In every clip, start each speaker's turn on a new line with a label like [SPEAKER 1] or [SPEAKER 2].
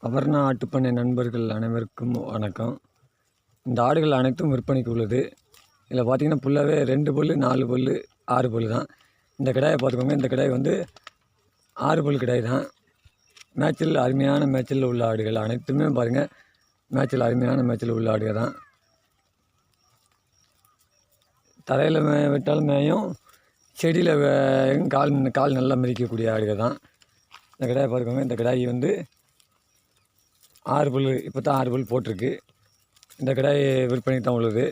[SPEAKER 1] அபர்ணா ஆட்டுப்பண்ணை நண்பர்கள் அனைவருக்கும் வணக்கம். இந்த ஆடுகள் அனைத்தும் விற்பனைக்கு உள்ளது. இதில் பார்த்திங்கன்னா ஃபுல்லாகவே 2 பல் 4 பல் 6 பல் தான். இந்த கிடாயை பார்த்துக்கோங்க. இந்த கிடாய் வந்து 6 பல் கிடாய் தான். மேய்ச்சல் அருமையான மேய்ச்சலில் உள்ள ஆடுகள் அனைத்துமே பாருங்கள், மேய்ச்சல் அருமையான மேய்ச்சல் உள்ள ஆடுகள் தான். தரையில் விட்டாலும் மேயும், செடியில் கால் நல்லா மிதிக்கக்கூடிய ஆடுகள் தான். இந்த கிடாயை பார்த்துக்கோங்க. இந்த கிடாய் வந்து 6 பல், இப்போ தான் 6 பல் போட்டிருக்கு. இந்த கிடாய் விற்பனைக்கு தான் உள்ளது.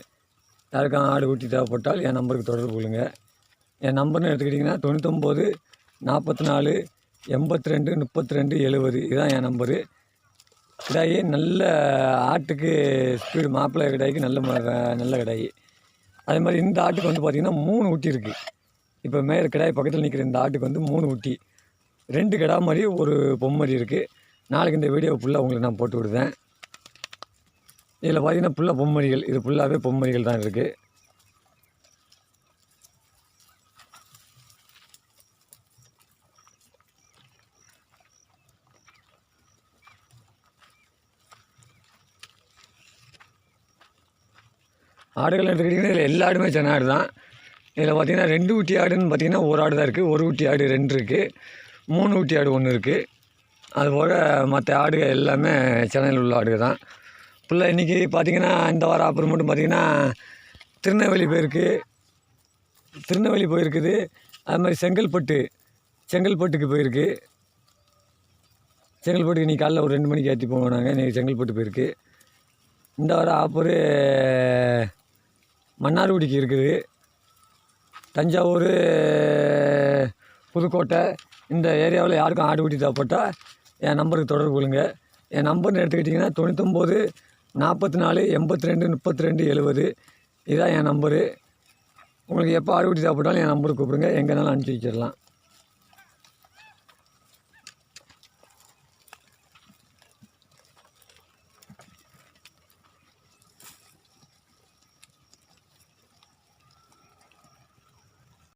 [SPEAKER 1] யாருக்கும் ஆடு குட்டி தேவைப்பட்டால் என் நம்பருக்கு தொடர்பு கொள்ளுங்கள். என் நம்பர்னு எடுத்துக்கிட்டிங்கன்னா 99 44 82 32 70 இதுதான் என் நம்பரு. கிடாய் நல்ல ஆட்டுக்கு ஸ்பீடு, மாப்பிள்ளை கிடாய்க்கு நல்ல கிடாய். அதே மாதிரி இந்த ஆட்டுக்கு வந்து பார்த்திங்கன்னா 3 குட்டி இருக்குது. இப்போ மேயர் கிடாய் பக்கத்தில் நிற்கிற இந்த ஆட்டுக்கு வந்து 3 குட்டி, 2 கிடா மாதிரி ஒரு பொம்மரி இருக்குது. நாளைக்கு இந்த வீடியோ ஃபுல்லாக உங்களுக்கு நான் போட்டு விடுவேன். இதில் பார்த்திங்கன்னா ஃபுல்லாக பொம்மரிகள், இது ஃபுல்லாகவே பொம்மரிகள் தான் இருக்குது. ஆடுகள் எடுத்துக்கிட்டிங்கன்னா இதில் எல்லா ஆடுமே சின்ன ஆடு தான். இதில் பார்த்திங்கன்னா 2 குட்டி ஆடுன்னு பார்த்திங்கன்னா ஒரு ஆடு தான் இருக்குது. 1 குட்டி ஆடு 2 இருக்குது. 3 குட்டி ஆடு 1 இருக்குது. அதுபோக மற்ற ஆடுகள் எல்லாமே சென்னையில் உள்ள ஆடுகள் தான். ஃபுல்லாக இன்றைக்கி பார்த்திங்கன்னா இந்த வாரம் அப்புறம் மட்டும் பார்த்திங்கன்னா திருநெல்வேலி போயிருக்குது. அது மாதிரி செங்கல்பட்டுக்கு போயிருக்கு. செங்கல்பட்டுக்கு இன்றைக்கி காலைல ஒரு 2 மணிக்கு ஏற்றி போவோம் நாங்கள். இன்றைக்கி செங்கல்பட்டு போயிருக்கு. இந்த வாரம் ஆப்பரு மன்னார்குடிக்கு இருக்குது. தஞ்சாவூர், புதுக்கோட்டை இந்த ஏரியாவில் யாருக்கும் ஆடு குட்டி தேவைப்பட்டால் என் நம்பருக்கு தொடர்பு கொள்ளுங்கள். என் நம்பர்னு எடுத்துக்கிட்டிங்கன்னா 99 44 82 32 70 இதுதான் என் நம்பரு. உங்களுக்கு எப்போ ஆடு குட்டி தேவைப்பட்டாலும் என் நம்பருக்கு கூப்பிடுங்க, எங்கேனாலும் அனுப்பிச்சி வச்சிடலாம்.